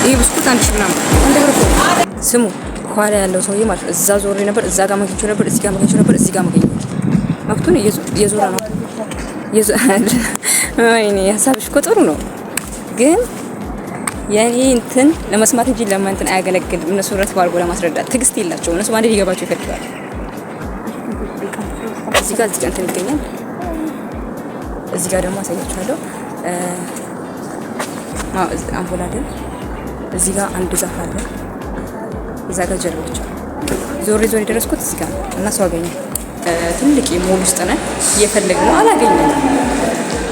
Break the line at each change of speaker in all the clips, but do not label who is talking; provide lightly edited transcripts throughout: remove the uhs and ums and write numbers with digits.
ይሄ ብስኩት አንድ ሺህ ምናምን ስሙ ኋላ ያለው ሰውዬ ማለት እዛ ዞሬ ነበር፣ እዛ ጋር ማግኘት ነበር፣ እዚህ ጋር ማግኘት ነበር፣ እዚህ ጋር ማግኘት መብቱን እየዞረ ነው። ወይኔ ሀሳብሽ እኮ ጥሩ ነው፣ ግን የኔ እንትን ለመስማት እንጂ ለማንተን አያገለግልም። እነሱ ረት ባርጎ ለማስረዳት ትዕግስት የላቸውም። እነሱ አንዴ ሊገባቸው ይፈልጋሉ። እዚህ ጋር እንትን ይገኛል። እዚህ ጋር ደግሞ አሳያችኋለሁ። አምፖል አይደል? እዚህ ጋር አንድ ዛፍ አለ። እዛ ጋር ጀርባዎች ዞሬ ደረስኩት እዚህ ጋር እና ሰው አገኘ። ትልቅ ሞል ውስጥ ነን። እየፈለግን ነው፣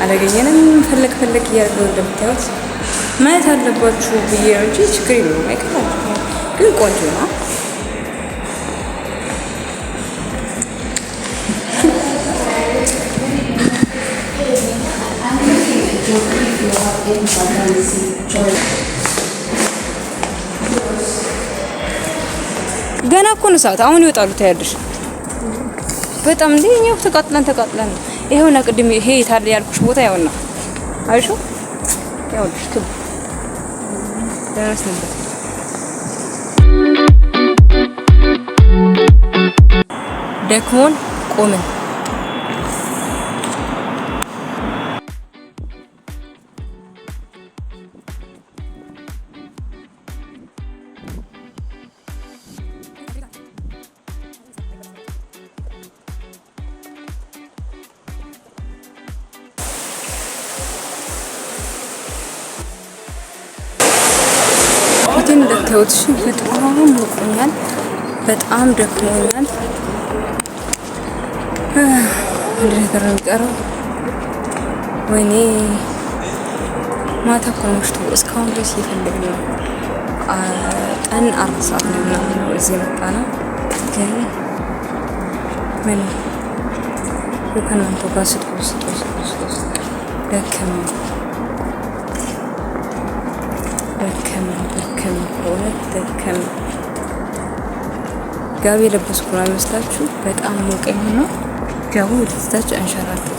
አላገኘንም። ፈለግ እያደረገው እንደምታዩት ማየት አለባችሁ ብዬ ነው እንጂ ችግር የለውም፣ አይከፋም። ግን ቆንጆ ነው። ገና እኮ ነው ሰዓት፣ አሁን ይወጣሉ። ታያለሽ በጣም እንደኛው ተቃጥለን ይሄውና፣ ቅድም ይሄ ታዲያ ያልኩሽ ቦታ ያውና አይሹ ያውልሽ ክብ ደረስንበት። ደክሞን ቆምን። ፊቴን እንደታዩት በጣም ሞቆኛል፣ በጣም ደክሞኛል። አንድ ነገር ነው የሚቀረው። ወይኔ ማታ እኮ መሽቶ እስካሁን ድረስ እየፈለግን ነው። ቀን 4 ሰዓት ነው ምናምን ነው እዚህ የመጣ ነው። ግን ምን ከእናንተ ጋር ስትወስ ደከመኝ በእውነት ደከመኝ። ጋቢ የለበስኩ ነው አይመስላችሁ? በጣም ሞቀኝ ነው። ጋቡ ወደታች አንሸራተት።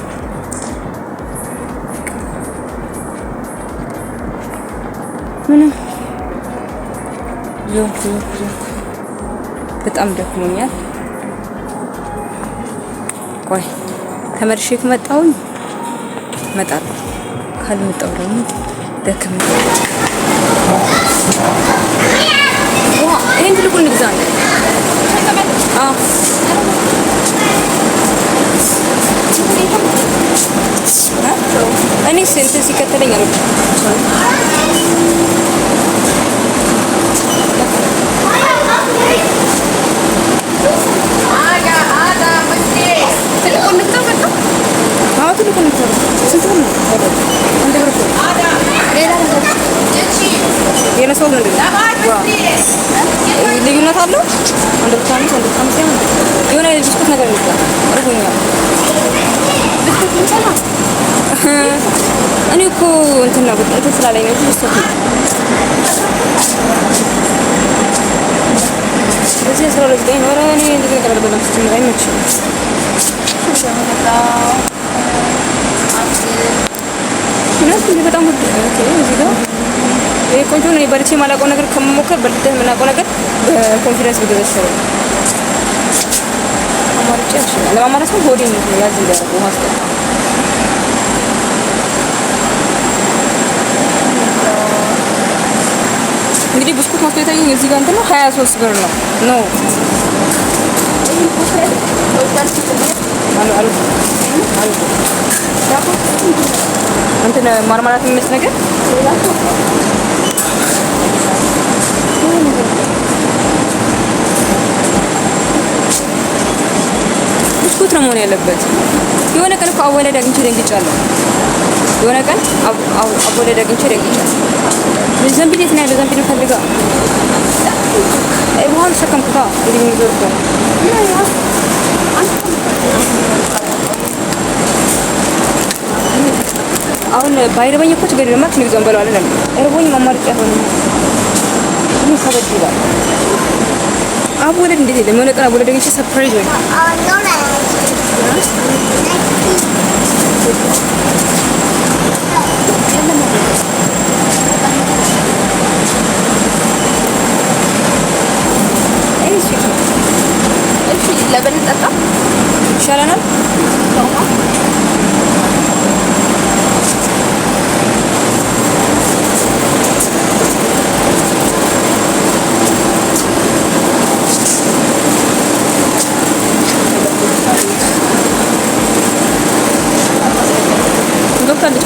ምንም ዞክ በጣም ደክሞኛል። ቆይ ተመልሼ ከመጣሁኝ እመጣለሁ፣ ካልመጣሁ ደግሞ ደከመኝ። ይሄን ትልቁን እንግዛለን። እኔ ስንት ሲከተለኝ አለ የነሰው ምንድን ነው ልዩነት አለው? አንድ ብቻ የሆነ ብስኩት ነገር ይመስላል። አርጎኛል ብስኩት እንሰራ እኔ እኮ እንትን ነው እንትን ስላለኝ ነው ብስኩት በዚህ ስራ ላይ ግን ወራ እኔ እንደዚህ ነገር አልበላም። ስትመጣ አይመችም። በጣም እዚህ ጋር ቆንጆ ነው። በልቼ የማላውቀው ነገር ከመሞከር በልተህ የምናውቀው ነገር በኮንፊደንስ ብገዛሽ ነው። አማርጬ ያልሽኛል። ለማማረስ ነው ሆዴ ነው ያዝ እንዲያደርጉ ማስቀጥ እንግዲህ ብስኩት ማስቶ የታየኝ እዚህ ጋር እንትን ነው 23 ብር ነው ነው እንትን ማርማራት የሚመስል ነገር ብስኩት ነው መሆን ያለበት። የሆነ ቀን እኮ አወለድ አግኝቼ ደንግጫለሁ። የሆነ ቀን አወለድ አግኝቼ ደንግጫለሁ። ዘንቢል የት ነው ያለው? ዘንቢል ፈልጋ ውሃን ተሸከምኩታ እንግዲህ የሚዞር እኮ አሁን ባይረበኝ እኮ ችግር የለም። ማክሲም ይዞን በለው አይደለም። እርቦኝ ማማርጫ ሆነ ምን ሰበድ ይላል። አወለድ እንዴት የለም። የሆነ ቀን አወለድ አግኝቼ ሰርፕራይዝ ወይ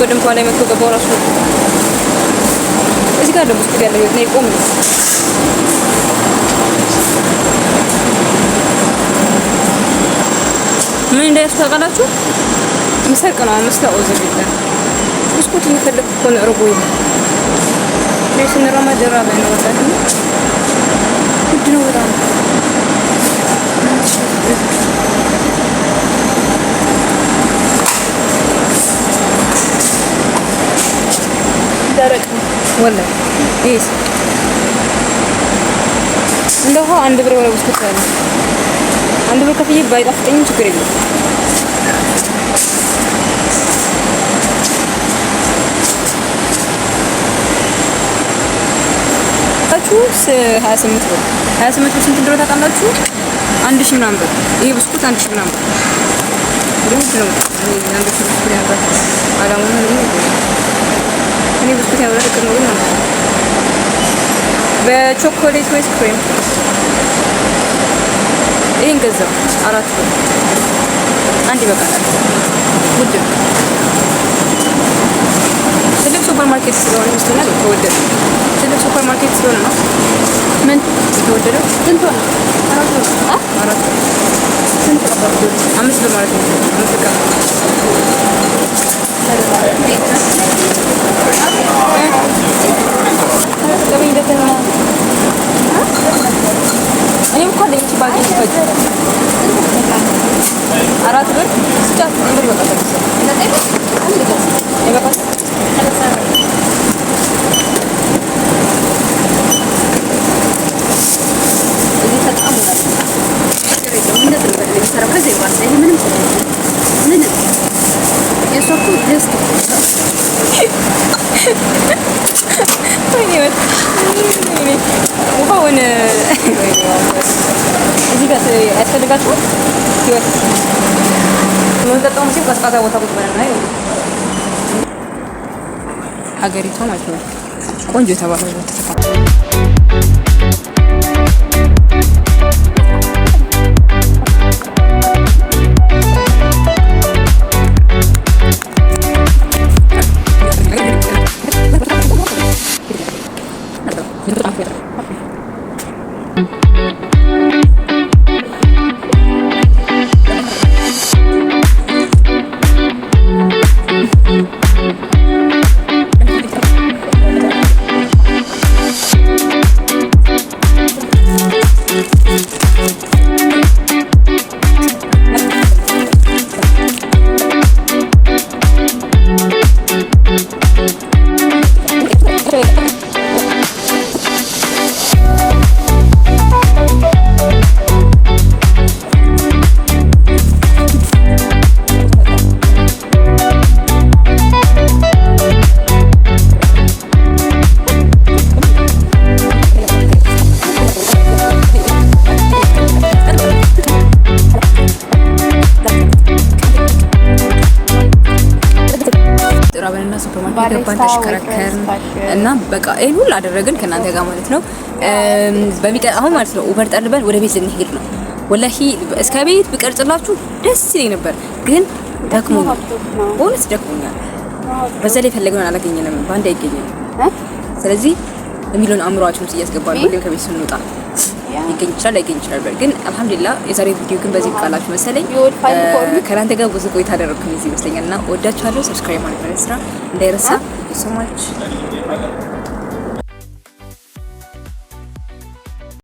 ቅድም ከኋላ መጥቶ ገባው ራሱ እዚህ ጋር ደግሞ ብስኩት ያለው ነው ቆም ምን እንዳያችሁ ታውቃላችሁ? ምሰርቅ ነው መስላው ዘግይታ ብስኩት የሚፈልግ እኮ ነው ርቦ ይላል። ለስን ረመዳን ላይ ነው ወጣት ነው ግድ ነው በጣም ደረቅ ወላሂ ይስ እንደው አንድ ብር ወለ ብስኩት አለ አንድ ብር ከፍዬ ባይጣፍጠኝም ችግር የለም። ታቹስ 28 ብር 28 ብር ስንት እንደሆነ ታውቃላችሁ? 1000 ምናምን ብር ይሄ ብስኩት 1000 ምናምን ብር ልጅ ነው። አንድ ብስኩት ያለው አላማው ነው። እኔ ብስኩት ያለው ጥቅም ነው ማለት ነው። በቾኮሌት ወይስ ክሬም ይሄን ገዛው 4 ብር አንድ ይበቃል። ውድ ትልቅ ሱፐር ማርኬት ስለሆነ ይመስለኛል ተወደደ። ትልቅ ሱፐር ማርኬት ስለሆነ ነው። ምን ተወደደ? ስንት ሆነ? 4 ብር አ 4 ብር ስንት ነበር? 5 ብር ማለት ነው። 5 ብር እኔም እኮ ለእንቺ ባጌት ፈጅ 4 ብር ስጫት ብር ይበቃል። ውሃውን እዚህ ጋር ያስፈልጋችኋል። ህይወት የምንጠጣውን ሲል ቀዝቃዛ ቦታ ቁጭ ብለን ነው ሀገሪቷ ማለት ነው። ቆንጆ የተባለው ቦታ ገባን ተሽከረከርን እና በቃ ይሄን ሁሉ አደረግን ከናንተ ጋር ማለት ነው። አሁን ማለት ነው ኡበር ጠርበን ወደ ቤት ልንሄድ ነው። ወላሂ እስከ ቤት ብቀርጽላችሁ ደስ ይለኝ ነበር፣ ግን ደክሞኛል፣ በእውነት ደክሞኛል። በዛ ላይ ፈለግነውን አላገኘንም፣ ባንድ አይገኝም። ስለዚህ የሚለውን አእምሮአችሁን እያስገባሉ ወደ ከቤት ስንወጣ ይገኝ ይችላል አይገኝ ይችላል። ግን አልহামዱሊላህ የዛሬ ቪዲዮ ግን በዚህ ቃላችሁ መሰለኝ ከናንተ ጋር ብዙ ቆይታ አደረኩኝ እዚህ ይመስለኛልና ወዳችኋለሁ። ሰብስክራይብ ማድረግ እንዳይረሳ። እንዳይረሳ። ሶ ማች